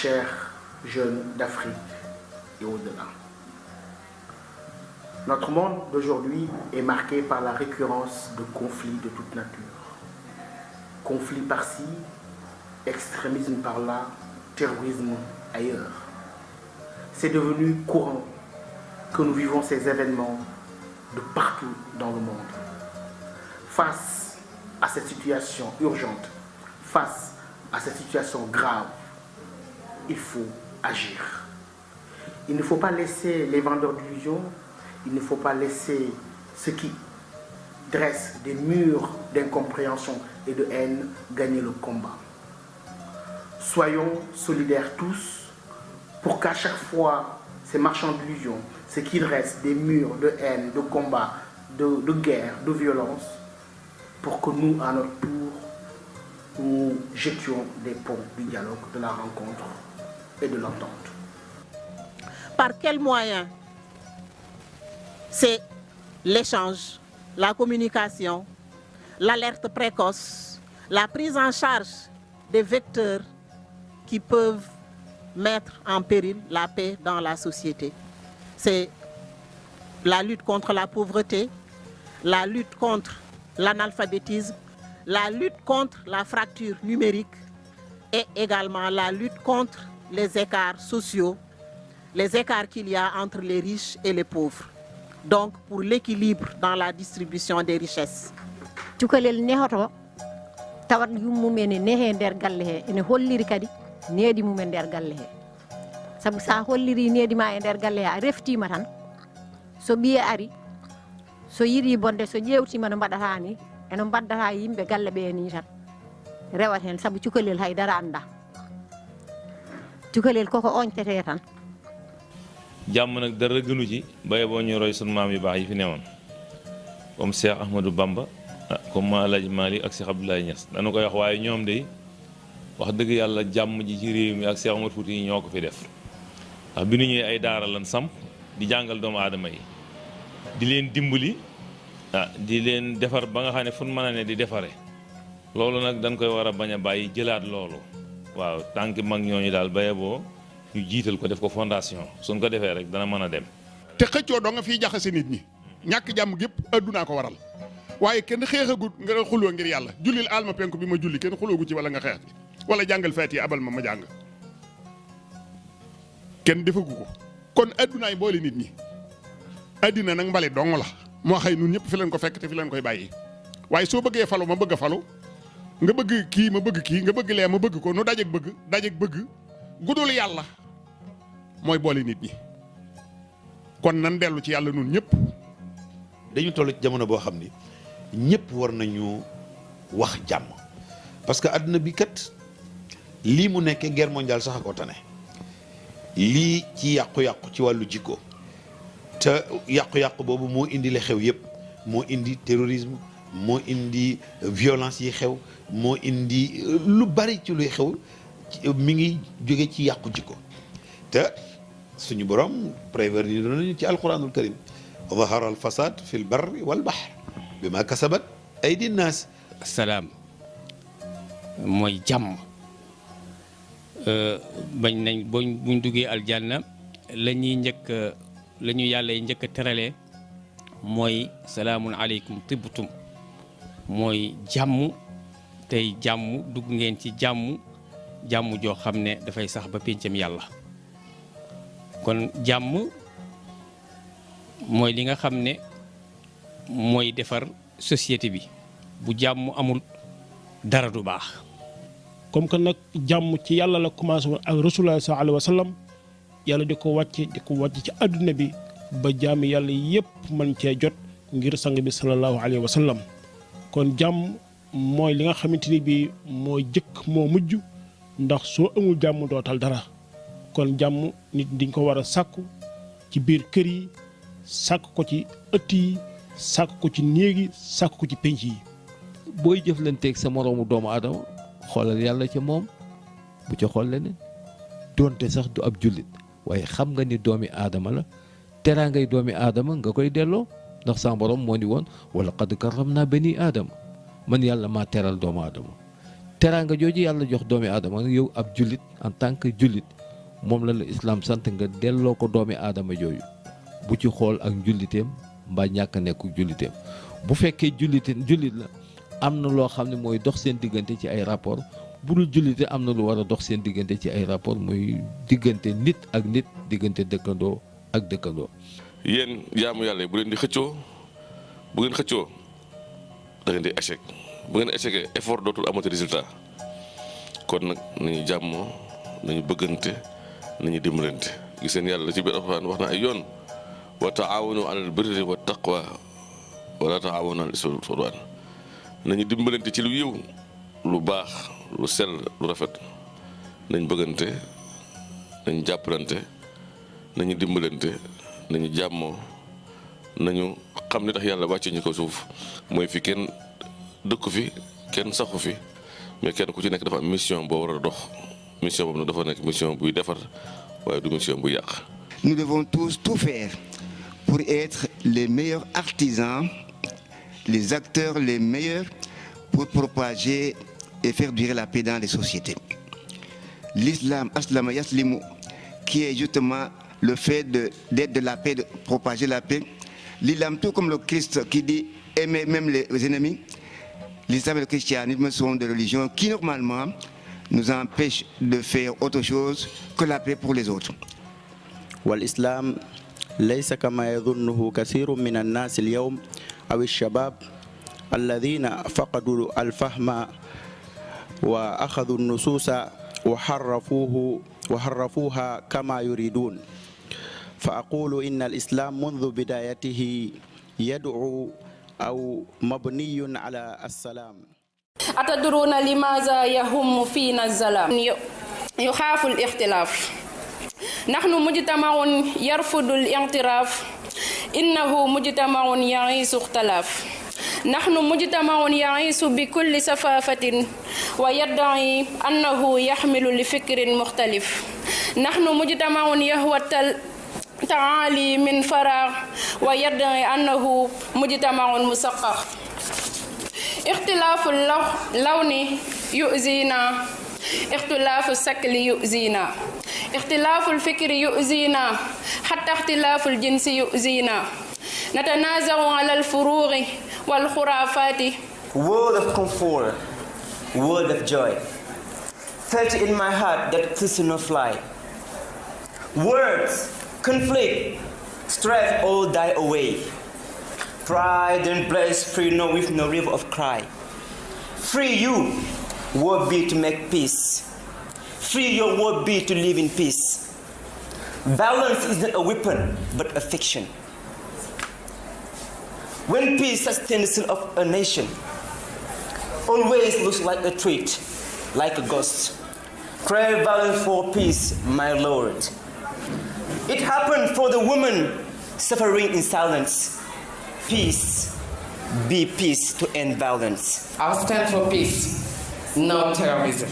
chers jeunes d'Afrique et au-delà. Notre monde d'aujourd'hui est marqué par la récurrence de conflits de toute nature. Conflits par-ci, extrémisme par-là, terrorisme ailleurs. C'est devenu courant que nous vivons ces événements de partout dans le monde. Face à cette situation urgente, face à cette situation grave, il faut agir. Il ne faut pas laisser les vendeurs d'illusions, il ne faut pas laisser ceux qui dressent des murs d'incompréhension et de haine gagner le combat. Soyons solidaires tous pour qu'à chaque fois ces marchands d'illusions, ceux qui dressent des murs de haine, de combat, de guerre, de violence, pour que nous, à notre tour, nous jetions des ponts du dialogue, de la rencontre et de l'entente. Par quels moyens? C'est l'échange, la communication, l'alerte précoce, la prise en charge des vecteurs qui peuvent mettre en péril la paix dans la société. C'est la lutte contre la pauvreté, la lutte contre l'analphabétisme, la lutte contre la fracture numérique et également la lutte contre les écarts sociaux, les écarts qu'il y a entre les riches et les pauvres. Donc pour l'équilibre dans la distribution des richesses. Cukalel nehoto tawat yummumene nehe nder galle he ene holliri kadi needi mumen nder galle he sabu sa holliri needi ma e nder galle he a reftima tan so biye ari so yiri bonde so ƴewtima no mbaɗata ni eno mbaddata yimɓe galle ɓe ni tan rewat hen sabu cukalel haydara anda cukalel koko oñtete tan jàmm nag dara gënu ci baye boo ñu roy sunu maam yu baax yi fi newoon comme Cheikh Ahmadou Bamba comme Alaaji Maalik ak Cheikh Abdoulaye Niass dañu koy wax waaye ñoom de wax dëgg yàlla jàmm ji ci réew mi ak Cheikh Omar Fouti yi ñoo ko fi def ndax bi nu ñëwee ay daara lan samp di jàngal doomu aadama yi di leen dimbali di leen defar ba nga xam ne fu nu mën a ne di defare loolu nag dañ koy war a bañ a bàyyi jëlaat loolu waaw tànki mag ñooñu daal baye boo ñu jiital ko def ko fondation suñ ko defee rek dana mën a dem. te xëccoo doo nga fiy jaxase nit ñi ñàkk jàmm gépp addunaa ko waral waaye kenn xeexagut nga xuloo ngir yàlla jullil alma penku bi ma julli kenn xuloogu ci wala nga xeex ci wala jàngal Faatiha abal ma jàng kenn defagu ko kon addunaay boole nit ñi addina nag mbale dong la moo xëy nun ñëpp fi leen ko fekk te fi leen koy bàyyi waaye soo bëggee falu ma bëgg a falu nga bëgg kii ma bëgg kii nga bëgg lee ma bëgg ko nu dajeeg bëgg gudul yàlla mooy boole nit ñi kon nan dellu ci yàlla nun ñëpp. dañu toll ci jamono boo xam ni ñëpp war nañu wax jàmm parce que àdduna bi kat lii mu nekkee guerre mondiale sax a ko tane lii ci yàqu-yàqu ci wàllu jikko te yàqu-yàqu boobu moo indi li xew yëpp moo indi terrorisme moo indi violence yi xew moo indi lu bari ci luy xew mi ngi jóge ci yàqu jikko te suñu borom prévenir nañu ci alquranul karim zahara al fasad fi l barri wal bahr bima kasabat aydi nnaas. salaam mooy jàmm bañ nañ buñ duggee aljanna la ñu yàlla yi njëkk a teralee mooy salaamun aleykum tibtum mooy jàmm tey jàmm dugg ngeen ci jàmm joo xam ne dafay sax ba péncam yàlla kon jàmm mooy li nga xam ne mooy defar société bi bu jàmm amul dara du baax. comme que nag jàmm ci yàlla la commencé woon ak rasulullah sallallahu alayhi wa sallam yàlla di ko wàcc ci àdduna bi ba jaami yàlla yépp mën cee jot ngir sang bi sallallahu alayhi wa sallam kon jàmm mooy li nga xamante ni bii moo jëkk moo mujj ndax soo amul jàmm dootal dara kon jàmm nit diñ ko war a sàkku ci biir kër yi sàkk ko ci ëtt yi sàkk ko ci néeg yi sàkk ko ci penc yi. booy jëflanteeg sa moroomu doomu aadama xoolal yàlla ca moom bu ca xool leneen doonte sax du ab jullit waaye xam nga ni doomi aadama la teraangay doomi aadama nga koy delloo ndax sa borom moo ni woon wala qad karramna bani aadama man yàlla maa teral doomu aadama teraanga jooju yàlla jox doomi aadama yow ab jullit en tant que jullit moom la islam sant nga delloo ko doomi aadama jooju bu ci xool ak njulliteem mbaa ñàkk a nekk julliteem bu fekkee jullit la am na loo xam ne mooy dox seen diggante ci ay rapport bu dul jullite am na lu war a dox seen diggante ci ay rapport muy diggante nit ak nit, diggante dëkkandoo ak dëkkandoo. yéen jaamu yàlla bu leen di xëccoo bu ngeen xëccoo da ngeen di échec bu ngeen échecee effort dootul amati résultat kon nag nañu jàmmoo nañu bëggante nañu dimbalante gis ngeen yàlla ci biir Alxuraan wax na ay yoon wa taawanu alal birri wa taqwa wala taawanu alal ismi wal udwaan nañu dimbalante ci lu yiw lu baax lu sell lu rafet nañ bëggante nañ jàppalante nañu dimbalante nañu jàmmoo nañu xam ni tax yàlla wàcce ñu ko suuf mooy fi kenn dëkku fi kenn saxu fi mais kenn ku ci nekk dafa am mission boo war a dox mission boobu nag dafa nekk mission buy defar waaye du mission buy yàq. Nous devons tous tout faire pour être les meilleurs artisans, les acteurs les meilleurs pour propager et faire durer la paix dans les sociétés. L'islam, aslama yaslimu, qui est justement le fait d'être de la paix, de propager la paix. L'islam, tout comme le Christ qui dit aimer même les ennemis, l'islam et le christianisme sont des religions qui normalement nous empêchent de faire autre chose que la paix pour les autres. والإسلام ليس كما يظنه كثير من الناس اليوم أو الشباب الذين فقدوا الفهم وأخذوا النصوص وحرفوها كما يريدون. فأقول إن الإسلام منذ بدايته يدعو أو مبني على السلام. أتدرون لماذا يهم فينا الظلام؟ يخاف الاختلاف. نحن مجتمع يرفض الاعتراف، إنه مجتمع يعيش اختلاف. نحن مجتمع يعيش بكل سفافة ويدعي أنه يحمل لفكر مختلف. نحن مجتمع يهوى التعالي من فراغ ويدعي أنه مجتمع مثقف. اختلاف اللون يؤذينا، اختلاف الشكل يؤذينا، اختلاف الفكر يؤذينا، حتى اختلاف الجنس يؤذينا. نتنازع على الفروق والخرافات. Word of comfort, word of joy, felt in my heart that could not fly. Words, conflict, strife all die away. Pride and bliss free no with no river of cry. Free you, word be to make peace. Free your word be to live in peace. Violence is not a weapon, but a fiction. When peace sustains the of a nation, always looks like a threat, like a ghost. Crave violence for peace, my Lord. It happened for the woman suffering in silence. Peace, be peace to end violence. I stand for peace, no terrorism.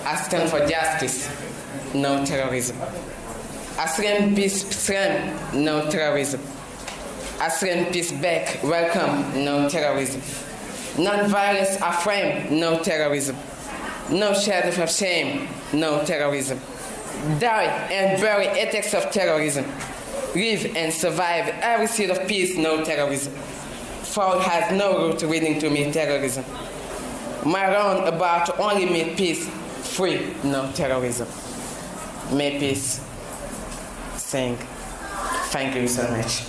I stand for justice, no terrorism. I stand peace, no terrorism. I stand peace back, welcome, no terrorism. Non-violence affirm, no terrorism. No shadow of shame, no terrorism. Die and bury attacks of terrorism. Live and survive every seed of peace, no terrorism. Fraud has no root leading to me terrorism. My roundabout only made peace free, no terrorism. May peace sing. Thank you so much.